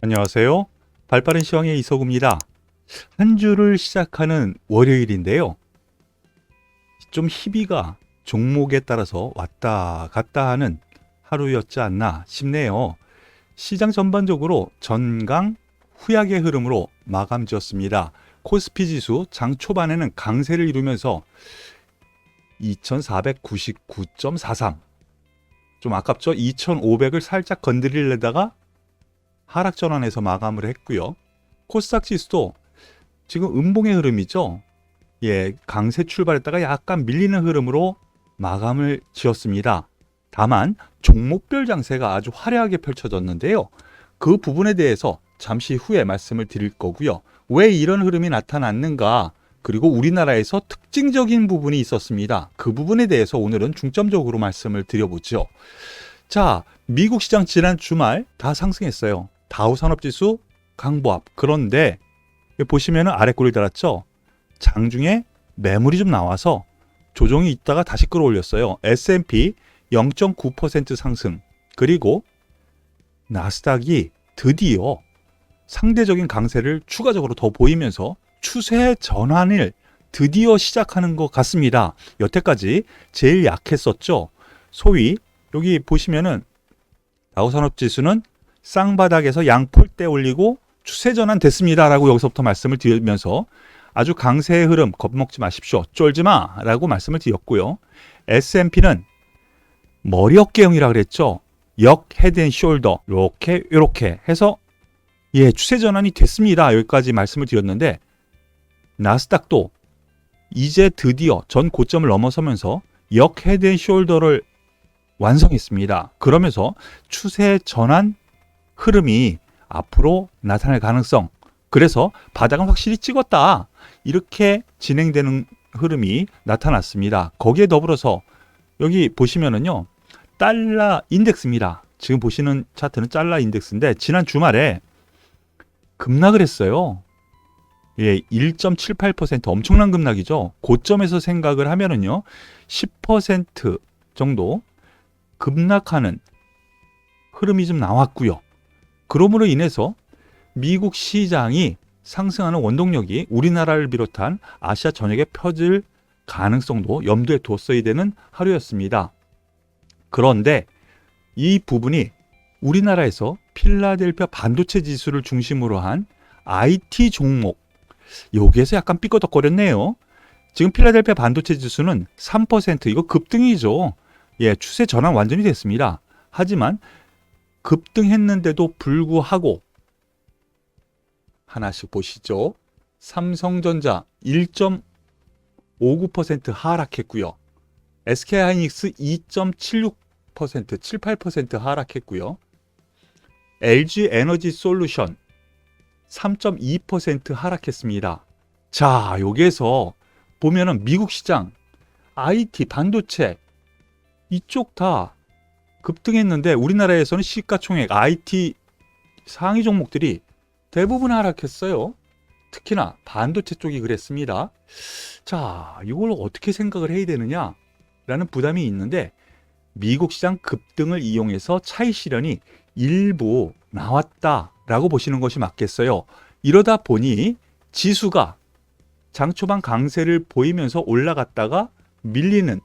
안녕하세요. 발빠른 시황의 이서구입니다. 한 주를 시작하는 월요일인데요. 좀 희비가 종목에 따라서 왔다 갔다 하는 하루였지 않나 싶네요. 시장 전반적으로 전강 후약의 흐름으로 마감 지었습니다. 코스피 지수 장 초반에는 강세를 이루면서 2499.43, 좀 아깝죠? 2500을 살짝 건드리려다가 하락 전환해서 마감을 했고요. 코스닥 지수도 지금 음봉의 흐름이죠. 강세 출발했다가 약간 밀리는 흐름으로 마감을 지었습니다. 다만 종목별 장세가 아주 화려하게 펼쳐졌는데요. 그 부분에 대해서 잠시 후에 말씀을 드릴 거고요. 왜 이런 흐름이 나타났는가, 그리고 우리나라에서 특징적인 부분이 있었습니다. 그 부분에 대해서 오늘은 중점적으로 말씀을 드려보죠. 자, 미국 시장 지난 주말 다 상승했어요. 다우 산업지수 강보합. 그런데 보시면 아래 꼬리 달았죠. 장중에 매물이 좀 나와서 조정이 있다가 다시 끌어올렸어요. S&P 0.9% 상승. 그리고 나스닥이 드디어 상대적인 강세를 추가적으로 더 보이면서 추세 전환을 드디어 시작하는 것 같습니다. 여태까지 제일 약했었죠. 소위 여기 보시면은 다우산업지수는 쌍바닥에서 양폴대 올리고 추세 전환 됐습니다 라고 여기서부터 말씀을 드리면서 아주 강세의 흐름 겁먹지 마십시오, 쫄지 마 라고 말씀을 드렸고요. S&P는 머리 어깨형이라 그랬죠. 역 헤드 앤 숄더 이렇게 해서 추세 전환이 됐습니다. 여기까지 말씀을 드렸는데, 나스닥도 이제 드디어 전 고점을 넘어서면서 역 헤드 앤 숄더를 완성했습니다. 그러면서 추세 전환 흐름이 앞으로 나타날 가능성, 그래서 바닥은 확실히 찍었다, 이렇게 진행되는 흐름이 나타났습니다. 거기에 더불어서 여기 보시면은요, 달러 인덱스입니다. 지금 보시는 차트는 달러 인덱스인데 지난 주말에 급락을 했어요. 1.78% 엄청난 급락이죠. 고점에서 생각을 하면은요, 10% 정도 급락하는 흐름이 좀 나왔고요. 그러므로 인해서 미국 시장이 상승하는 원동력이 우리나라를 비롯한 아시아 전역에 펴질 가능성도 염두에 뒀어야 되는 하루였습니다. 그런데 이 부분이 우리나라에서 필라델피아 반도체 지수를 중심으로 한 IT 종목, 여기에서 약간 삐거덕거렸네요. 지금 필라델피아 반도체 지수는 3%, 이거 급등이죠. 추세 전환 완전히 됐습니다. 하지만 급등했는데도 불구하고 하나씩 보시죠. 삼성전자 1.59% 하락했고요. SK하이닉스 2.76%, 78% 하락했고요. LG 에너지 솔루션 3.2% 하락했습니다. 자, 여기에서 보면은 미국 시장 IT 반도체 이쪽 다 급등했는데 우리나라에서는 시가총액 IT 상위 종목들이 대부분 하락했어요. 특히나 반도체 쪽이 그랬습니다. 자, 이걸 어떻게 생각을 해야 되느냐라는 부담이 있는데, 미국 시장 급등을 이용해서 차익 실현이 일부 나왔다라고 보시는 것이 맞겠어요. 이러다 보니 지수가 장 초반 강세를 보이면서 올라갔다가 밀리는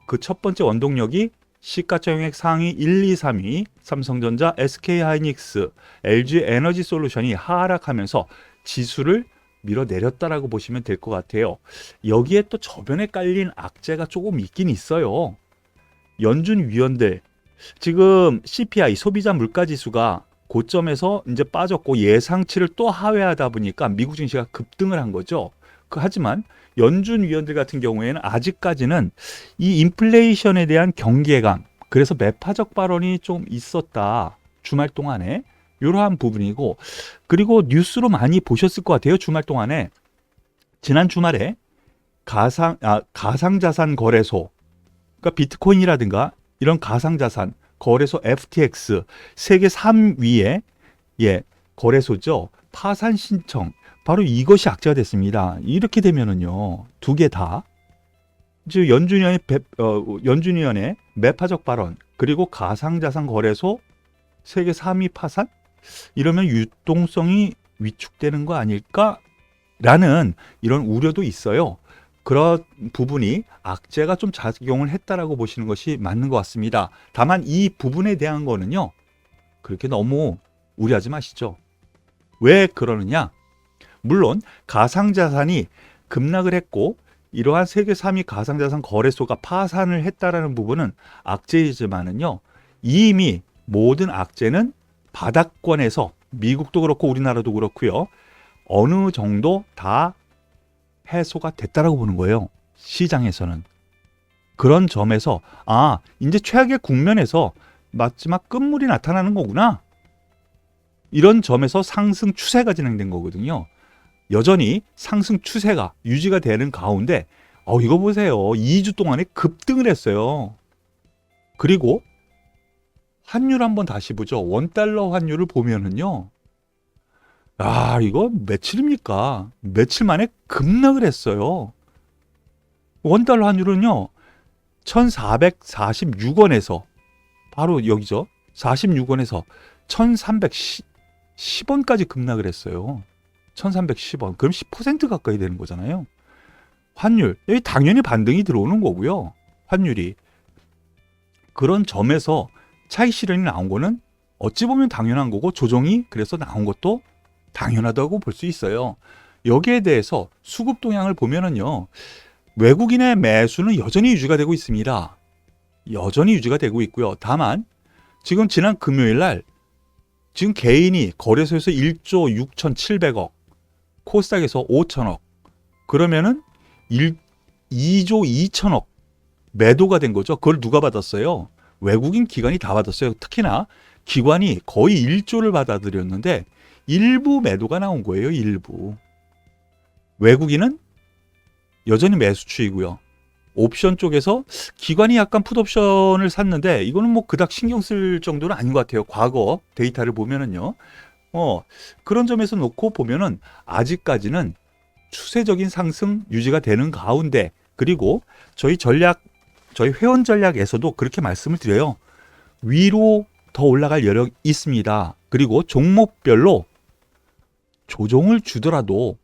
그 첫 번째 원동력이 시가총액 상위 1, 2, 3위 삼성전자, SK하이닉스, LG 에너지 솔루션이 하락하면서 지수를 밀어내렸다라고 보시면 될 것 같아요. 여기에 또 저변에 깔린 악재가 조금 있긴 있어요. 연준 위원들, 지금 CPI 소비자 물가지수가 고점에서 이제 빠졌고 예상치를 또 하회하다 보니까 미국 증시가 급등을 한 거죠. 하지만 연준 위원들 같은 경우에는 아직까지는 이 인플레이션에 대한 경계감, 그래서 매파적 발언이 좀 있었다, 주말 동안에. 이러한 부분이고, 그리고 뉴스로 많이 보셨을 것 같아요. 주말 동안에, 지난 주말에 가상자산 거래소, 그러니까 비트코인이라든가 이런 가상자산 거래소 FTX 세계 3위의 거래소죠. 파산 신청, 바로 이것이 악재가 됐습니다. 이렇게 되면은요, 두 개 다, 즉 연준위원회 매파적 발언, 그리고 가상자산 거래소 세계 3위 파산, 이러면 유동성이 위축되는 거 아닐까라는 이런 우려도 있어요. 그런 부분이 악재가 좀 작용을 했다라고 보시는 것이 맞는 것 같습니다. 다만 이 부분에 대한 거는요, 그렇게 너무 우려하지 마시죠. 왜 그러느냐? 물론 가상자산이 급락을 했고 이러한 세계 3위 가상자산 거래소가 파산을 했다라는 부분은 악재이지만은요, 이미 모든 악재는 바닥권에서 미국도 그렇고 우리나라도 그렇고요, 어느 정도 다 해소가 됐다라고 보는 거예요. 시장에서는. 그런 점에서 이제 최악의 국면에서 마지막 끝물이 나타나는 거구나. 이런 점에서 상승 추세가 진행된 거거든요. 여전히 상승 추세가 유지가 되는 가운데 이거 보세요. 2주 동안에 급등을 했어요. 그리고 환율 한번 다시 보죠. 원달러 환율을 보면은요. 이거 며칠입니까? 며칠 만에 급락을 했어요. 원달러 환율은요. 1446원에서 바로 여기죠. 46원에서 1310원까지 급락을 했어요. 1310원. 그럼 10% 가까이 되는 거잖아요. 환율. 여기 당연히 반등이 들어오는 거고요. 환율이. 그런 점에서 차익 실현이 나온 거는 어찌 보면 당연한 거고, 조정이 그래서 나온 것도 당연하다고 볼 수 있어요. 여기에 대해서 수급 동향을 보면은요, 외국인의 매수는 여전히 유지가 되고 있습니다. 여전히 유지가 되고 있고요. 다만 지금 지난 금요일 날 지금 개인이 거래소에서 1조 6,700억, 코스닥에서 5천억, 그러면은 2조 2천억 매도가 된 거죠. 그걸 누가 받았어요? 외국인 기관이 다 받았어요. 특히나 기관이 거의 1조를 받아들였는데 일부 매도가 나온 거예요. 일부. 외국인은 여전히 매수추이고요. 옵션 쪽에서 기관이 약간 풋옵션을 샀는데 이거는 뭐 그닥 신경 쓸 정도는 아닌 것 같아요. 과거 데이터를 보면은요. 그런 점에서 놓고 보면은 아직까지는 추세적인 상승 유지가 되는 가운데, 그리고 저희 회원 전략에서도 그렇게 말씀을 드려요. 위로 더 올라갈 여력이 있습니다. 그리고 종목별로 조정을 주더라도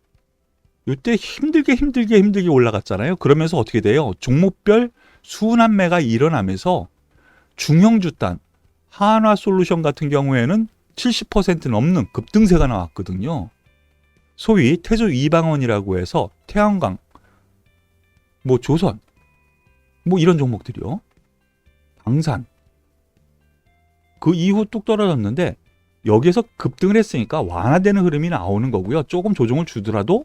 이때 힘들게 올라갔잖아요. 그러면서 어떻게 돼요? 종목별 순환매가 일어나면서 중형주단, 한화솔루션 같은 경우에는 70% 넘는 급등세가 나왔거든요. 소위 태조 이방원이라고 해서 태양광, 조선, 이런 종목들이요. 방산. 그 이후 뚝 떨어졌는데 여기에서 급등을 했으니까 완화되는 흐름이 나오는 거고요. 조금 조정을 주더라도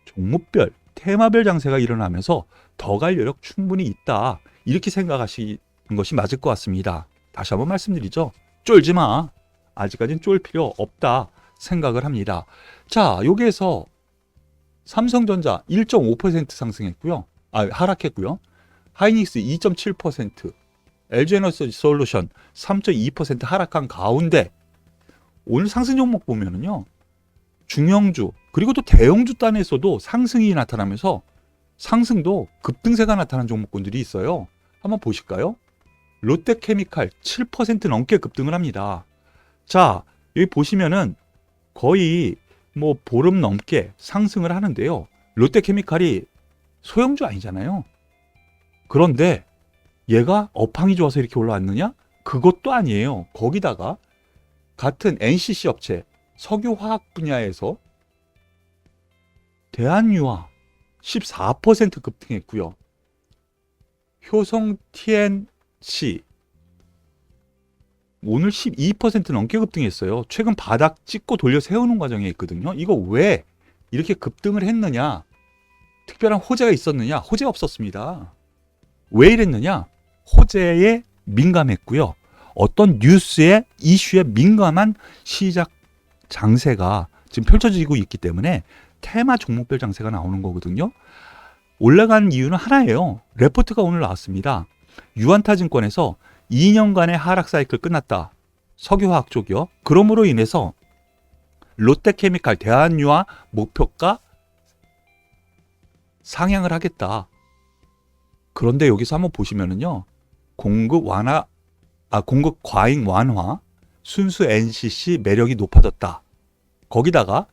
종목별, 테마별 장세가 일어나면서 더 갈 여력 충분히 있다. 이렇게 생각하시는 것이 맞을 것 같습니다. 다시 한번 말씀드리죠. 쫄지 마. 아직까지는 쫄 필요 없다 생각을 합니다. 자, 여기에서 삼성전자 1.5% 상승했고요. 하락했고요. 하이닉스 2.7%, LG에너지솔루션 3.2% 하락한 가운데 오늘 상승 종목 보면은요, 중형주 그리고 또 대형주 단에서도 상승이 나타나면서 상승도 급등세가 나타난 종목군들이 있어요. 한번 보실까요? 롯데케미칼 7% 넘게 급등을 합니다. 자, 여기 보시면은 거의 보름 넘게 상승을 하는데요. 롯데케미칼이 소형주 아니잖아요. 그런데 얘가 업황이 좋아서 이렇게 올라왔느냐? 그것도 아니에요. 거기다가 같은 NCC 업체, 석유화학 분야에서 대한유화 14% 급등했고요. 효성 TNC 오늘 12% 넘게 급등했어요. 최근 바닥 찍고 돌려 세우는 과정에 있거든요. 이거 왜 이렇게 급등을 했느냐? 특별한 호재가 있었느냐? 호재 없었습니다. 왜 이랬느냐? 호재에 민감했고요. 어떤 뉴스에, 이슈에 민감한 시작 장세가 지금 펼쳐지고 있기 때문에 테마 종목별 장세가 나오는 거거든요. 올라간 이유는 하나예요. 레포트가 오늘 나왔습니다. 유안타증권에서 2년간의 하락 사이클 끝났다. 석유화학 쪽이요. 그러므로 인해서 롯데케미칼 대한유화 목표가 상향을 하겠다. 그런데 여기서 한번 보시면은요. 공급 과잉 완화, 순수 NCC 매력이 높아졌다. 거기다가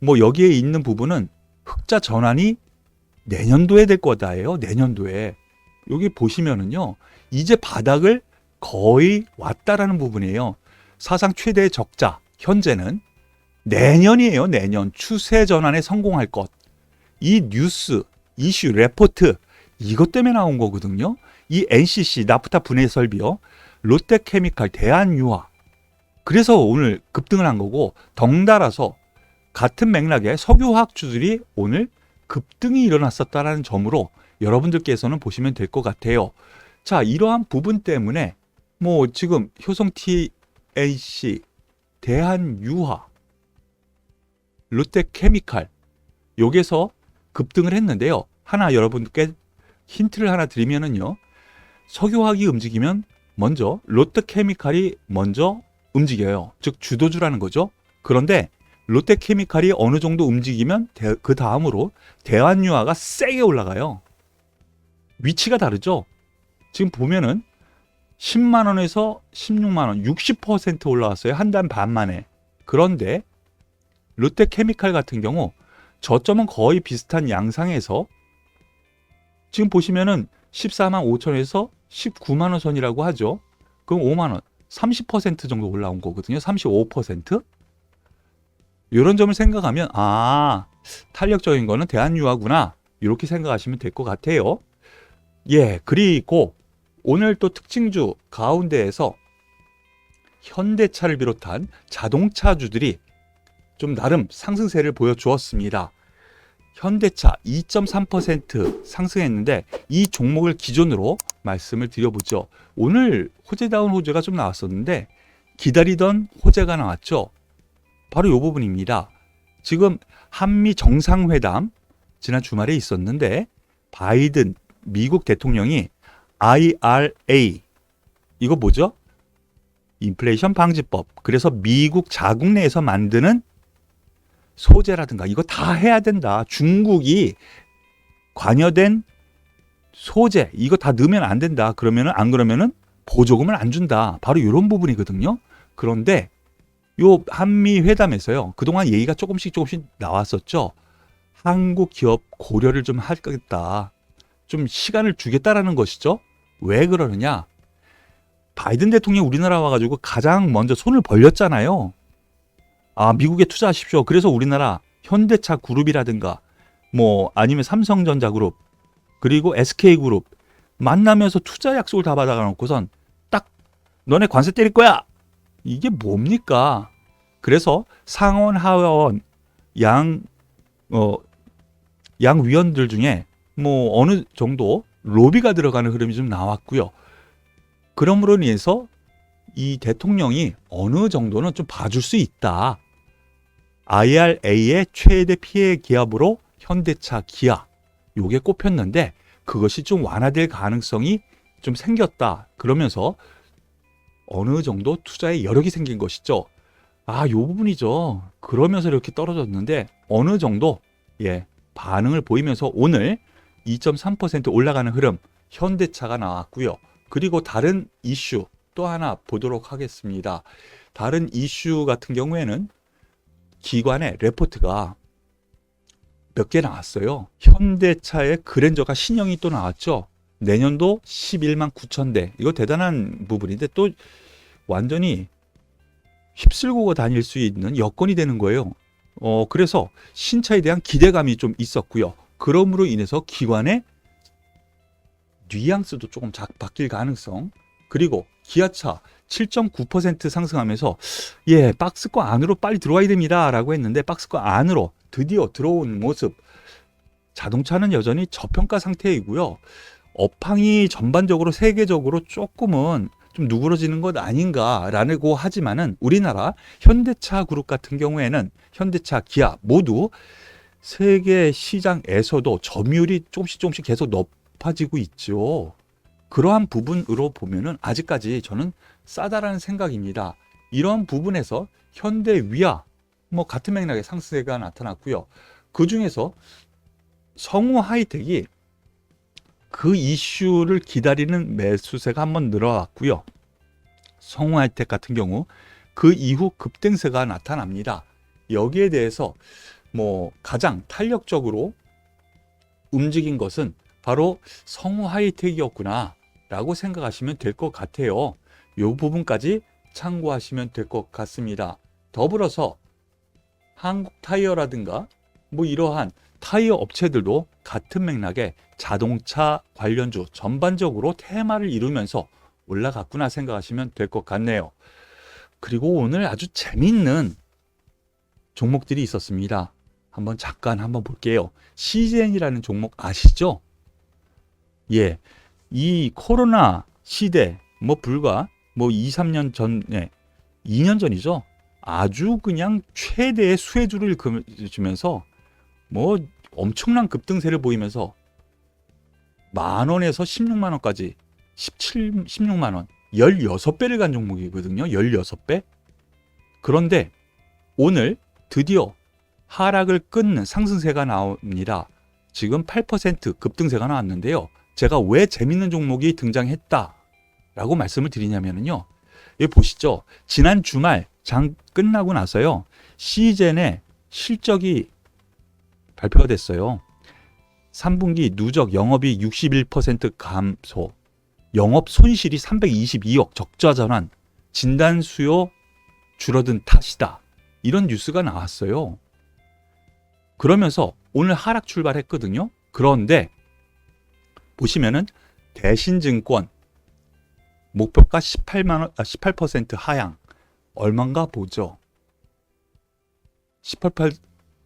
뭐 여기에 있는 부분은 흑자 전환이 내년도에 될 거다예요. 내년도에. 여기 보시면은요. 이제 바닥을 거의 왔다라는 부분이에요. 사상 최대의 적자. 현재는 내년이에요. 내년. 추세 전환에 성공할 것. 이 뉴스, 이슈, 레포트 이것 때문에 나온 거거든요. 이 NCC, 나프타 분해 설비요. 롯데케미칼, 대한유화. 그래서 오늘 급등을 한 거고 덩달아서 같은 맥락의 석유화학주들이 오늘 급등이 일어났었다는 점으로 여러분들께서는 보시면 될 것 같아요. 자, 이러한 부분 때문에 뭐 지금 효성 TNC, 대한유화, 롯데케미칼 여기서 급등을 했는데요. 하나 여러분께 힌트를 하나 드리면은요. 석유화학이 움직이면 먼저 롯데케미칼이 먼저 움직여요. 즉 주도주라는 거죠. 그런데 롯데케미칼이 어느 정도 움직이면 그 다음으로 대한유화가 세게 올라가요. 위치가 다르죠. 지금 보면은 10만 원에서 16만 원, 60% 올라왔어요. 한 달 반 만에. 그런데 롯데케미칼 같은 경우 저점은 거의 비슷한 양상에서 지금 보시면은 14만 5천에서 19만 원 선이라고 하죠. 그럼 5만 원, 30% 정도 올라온 거거든요. 35%. 이런 점을 생각하면 탄력적인 거는 대한유화구나. 이렇게 생각하시면 될 것 같아요. 예, 그리고 오늘 또 특징주 가운데에서 현대차를 비롯한 자동차주들이 좀 나름 상승세를 보여주었습니다. 현대차 2.3% 상승했는데 이 종목을 기준으로 말씀을 드려보죠. 오늘 호재다운 호재가 좀 나왔었는데 기다리던 호재가 나왔죠. 바로 이 부분입니다. 지금 한미 정상회담 지난 주말에 있었는데 바이든 미국 대통령이 IRA 이거 뭐죠? 인플레이션 방지법. 그래서 미국 자국 내에서 만드는 소재라든가 이거 다 해야 된다. 중국이 관여된 소재 이거 다 넣으면 안 된다. 그러면은 안 그러면은 보조금을 안 준다. 바로 이런 부분이거든요. 그런데 요 한미 회담에서요. 그동안 얘기가 조금씩 나왔었죠. 한국 기업 고려를 좀 하겠다. 좀 시간을 주겠다라는 것이죠. 왜 그러느냐? 바이든 대통령이 우리나라 와가지고 가장 먼저 손을 벌렸잖아요. 미국에 투자하십시오. 그래서 우리나라 현대차 그룹이라든가 뭐 아니면 삼성전자 그룹 그리고 SK그룹 만나면서 투자 약속을 다 받아놓고선 딱 너네 관세 때릴 거야. 이게 뭡니까? 그래서 상원 하원 양 위원들 중에 뭐 어느 정도 로비가 들어가는 흐름이 좀 나왔고요. 그러므로 인해서 이 대통령이 어느 정도는 좀 봐줄 수 있다. IRA의 최대 피해 기업으로 현대차, 기아 요게 꼽혔는데 그것이 좀 완화될 가능성이 좀 생겼다. 그러면서 어느 정도 투자에 여력이 생긴 것이죠. 요 부분이죠. 그러면서 이렇게 떨어졌는데 어느 정도 반응을 보이면서 오늘 2.3% 올라가는 흐름 현대차가 나왔고요. 그리고 다른 이슈 또 하나 보도록 하겠습니다. 다른 이슈 같은 경우에는 기관의 레포트가 몇 개 나왔어요. 현대차의 그랜저가 신형이 또 나왔죠. 내년도 11만 9천 대. 이거 대단한 부분인데 또 완전히 휩쓸고 다닐 수 있는 여건이 되는 거예요. 그래서 신차에 대한 기대감이 좀 있었고요. 그럼으로 인해서 기관의 뉘앙스도 조금 바뀔 가능성. 그리고 기아차 7.9% 상승하면서 박스권 안으로 빨리 들어와야 됩니다 라고 했는데 박스권 안으로 드디어 들어온 모습. 자동차는 여전히 저평가 상태이고요. 업황이 전반적으로 세계적으로 조금은 좀 누그러지는 것 아닌가라고 하지만은 우리나라 현대차 그룹 같은 경우에는 현대차, 기아 모두 세계 시장에서도 점유율이 조금씩 계속 높아지고 있죠. 그러한 부분으로 보면은 아직까지 저는 싸다라는 생각입니다. 이런 부분에서 현대 위아 뭐 같은 맥락의 상승세가 나타났고요. 그 중에서 성우 하이텍이 그 이슈를 기다리는 매수세가 한번 늘어왔고요. 성우 하이텍 같은 경우 그 이후 급등세가 나타납니다. 여기에 대해서 뭐 가장 탄력적으로 움직인 것은 바로 성우 하이텍이었구나 라고 생각하시면 될 것 같아요. 이 부분까지 참고하시면 될 것 같습니다. 더불어서 한국 타이어라든가 뭐 이러한 타이어 업체들도 같은 맥락의 자동차 관련주 전반적으로 테마를 이루면서 올라갔구나 생각하시면 될 것 같네요. 그리고 오늘 아주 재밌는 종목들이 있었습니다. 잠깐 볼게요. CGN이라는 종목 아시죠? 예. 이 코로나 시대, 불과 2, 3년 전에, 2년 전이죠. 아주 그냥 최대의 수혜주를 주면서 엄청난 급등세를 보이면서 10,000원에서 16만 원까지 16만 원, 16배를 간 종목이거든요. 16배. 그런데 오늘 드디어 하락을 끊는 상승세가 나옵니다. 지금 8% 급등세가 나왔는데요. 제가 왜 재밌는 종목이 등장했다라고 말씀을 드리냐면요. 여기 보시죠. 지난 주말 장 끝나고 나서요. 시젠의 실적이 발표가 됐어요. 3분기 누적 영업이익 61% 감소, 영업 손실이 322억 적자 전환, 진단 수요 줄어든 탓이다. 이런 뉴스가 나왔어요. 그러면서 오늘 하락 출발했거든요. 그런데 보시면은 대신증권 목표가 18% 하향. 얼마인가 보죠. 18,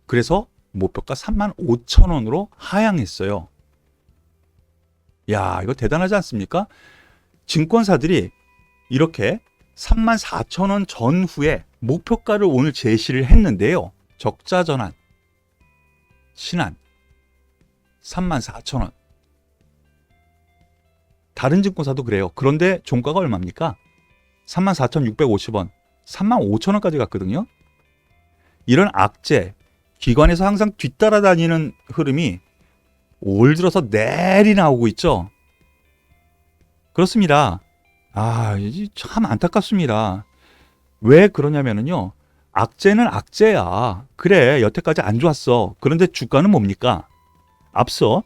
그래서 목표가 35,000원으로 하향했어요. 야, 이거 대단하지 않습니까? 증권사들이 이렇게 34,000원 전후에 목표가를 오늘 제시를 했는데요. 적자 전환, 신한 34,000원. 다른 증권사도 그래요. 그런데 종가가 얼마입니까? 34,650원, 35,000원까지 갔거든요. 이런 악재, 기관에서 항상 뒤따라다니는 흐름이 올 들어서 내리 나오고 있죠. 그렇습니다. 참 안타깝습니다. 왜 그러냐면요. 악재는 악재야. 그래, 여태까지 안 좋았어. 그런데 주가는 뭡니까? 앞서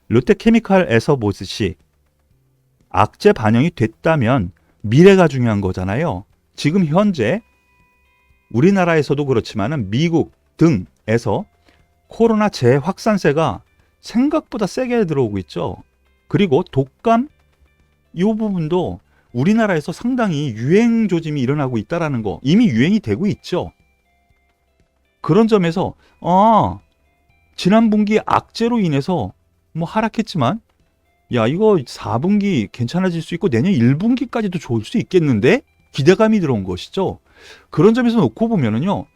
롯데케미칼에서 보듯이 악재 반영이 됐다면 미래가 중요한 거잖아요. 지금 현재 우리나라에서도 그렇지만 미국 등에서 코로나 재확산세가 생각보다 세게 들어오고 있죠. 그리고 독감 이 부분도 우리나라에서 상당히 유행 조짐이 일어나고 있다는 거, 이미 유행이 되고 있죠. 그런 점에서 지난 분기 악재로 인해서 하락했지만 야, 이거 4분기 괜찮아질 수 있고 내년 1분기까지도 좋을 수 있겠는데? 기대감이 들어온 것이죠. 그런 점에서 놓고 보면은요.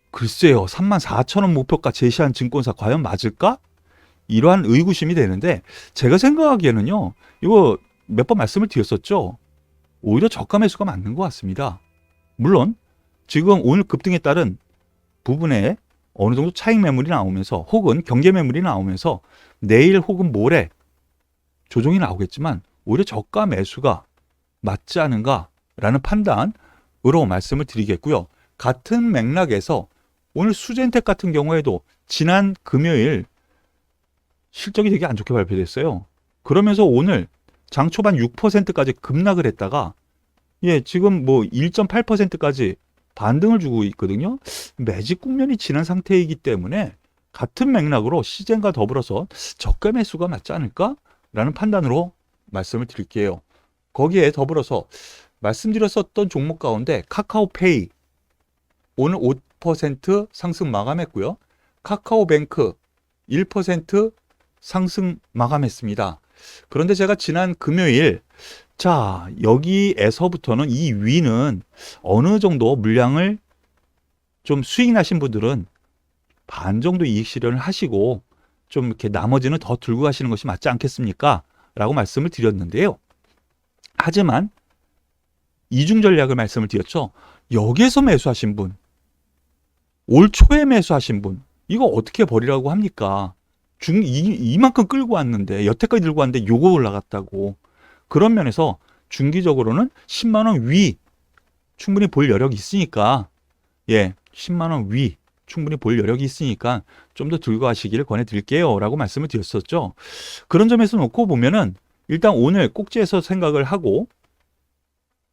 글쎄요. 34,000원 목표가 제시한 증권사 과연 맞을까? 이러한 의구심이 되는데 제가 생각하기에는요. 이거 몇 번 말씀을 드렸었죠. 오히려 저가 매수가 맞는 것 같습니다. 물론 지금 오늘 급등에 따른 부분에 어느 정도 차익 매물이 나오면서 혹은 경계 매물이 나오면서 내일 혹은 모레 조정이 나오겠지만 오히려 저가 매수가 맞지 않은가라는 판단으로 말씀을 드리겠고요. 같은 맥락에서 오늘 수젠텍 같은 경우에도 지난 금요일 실적이 되게 안 좋게 발표됐어요. 그러면서 오늘 장 초반 6%까지 급락을 했다가 지금 1.8%까지 반등을 주고 있거든요. 매집 국면이 지난 상태이기 때문에 같은 맥락으로 시젠과 더불어서 저가 매수가 맞지 않을까? 라는 판단으로 말씀을 드릴게요. 거기에 더불어서 말씀드렸었던 종목 가운데 카카오페이 오늘 5% 상승 마감했고요. 카카오뱅크 1% 상승 마감했습니다. 그런데 제가 지난 금요일 여기에서부터는 이 위는 어느 정도 물량을 좀 수익 나신 분들은 반 정도 이익 실현을 하시고 좀 이렇게 나머지는 더 들고 가시는 것이 맞지 않겠습니까? 라고 말씀을 드렸는데요. 하지만 이중 전략을 말씀을 드렸죠. 여기에서 매수하신 분, 올 초에 매수하신 분, 이거 어떻게 버리라고 합니까? 이만큼 끌고 왔는데, 여태까지 들고 왔는데 요거 올라갔다고. 그런 면에서 중기적으로는 10만 원 위 충분히 볼 여력이 있으니까 10만 원 위 충분히 볼 여력이 있으니까 좀 더 들고 가시기를 권해드릴게요 라고 말씀을 드렸었죠. 그런 점에서 놓고 보면은 일단 오늘 꼭지에서 생각을 하고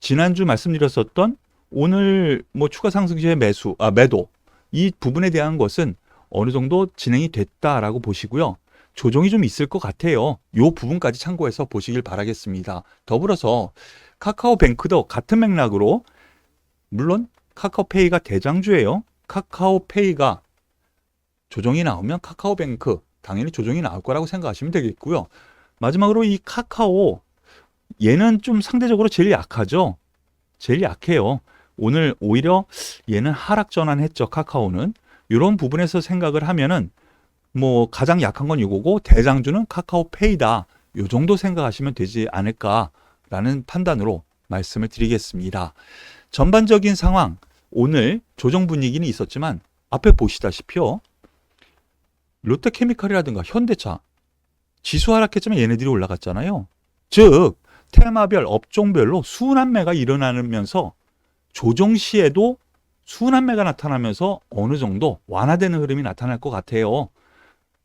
지난주 말씀드렸었던 오늘 뭐 추가 상승 시의 매도 이 부분에 대한 것은 어느 정도 진행이 됐다라고 보시고요. 조정이 좀 있을 것 같아요. 이 부분까지 참고해서 보시길 바라겠습니다. 더불어서 카카오뱅크도 같은 맥락으로 물론 카카오페이가 대장주예요. 카카오페이가 조정이 나오면 카카오뱅크 당연히 조정이 나올 거라고 생각하시면 되겠고요. 마지막으로 이 카카오 얘는 좀 상대적으로 제일 약하죠. 제일 약해요. 오늘 오히려 얘는 하락 전환했죠. 카카오는 이런 부분에서 생각을 하면은 뭐 가장 약한 건 이거고 대장주는 카카오페이다. 요 정도 생각하시면 되지 않을까라는 판단으로 말씀을 드리겠습니다. 전반적인 상황 오늘 조정 분위기는 있었지만 앞에 보시다시피요. 롯데케미칼이라든가 현대차 지수 하락했지만 얘네들이 올라갔잖아요. 즉 테마별 업종별로 순환매가 일어나면서 조정 시에도 순환매가 나타나면서 어느 정도 완화되는 흐름이 나타날 것 같아요.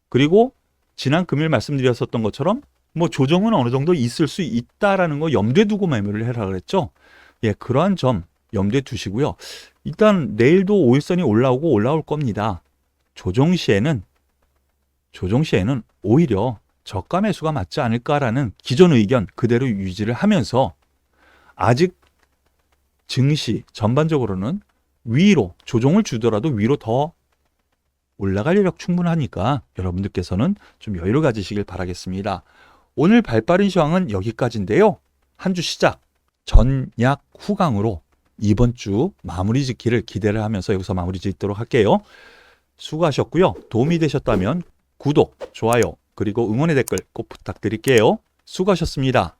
그리고 지난 금요일 말씀드렸었던 것처럼 뭐 조정은 어느 정도 있을 수 있다라는 거 염두에 두고 매매를 해라 그랬죠. 그러한 점 염두에 두시고요. 일단 내일도 5일선이 올라올 겁니다. 조정 시에는 오히려 저가 매수가 맞지 않을까라는 기존 의견 그대로 유지를 하면서 아직 증시 전반적으로는 위로 조정을 주더라도 위로 더 올라갈 여력 충분하니까 여러분들께서는 좀 여유를 가지시길 바라겠습니다. 오늘 발빠른 시황은 여기까지인데요. 한 주 시작 전약 후강으로 이번 주 마무리 짓기를 기대를 하면서 여기서 마무리 짓도록 할게요. 수고하셨고요. 도움이 되셨다면 구독, 좋아요, 그리고 응원의 댓글 꼭 부탁드릴게요. 수고하셨습니다.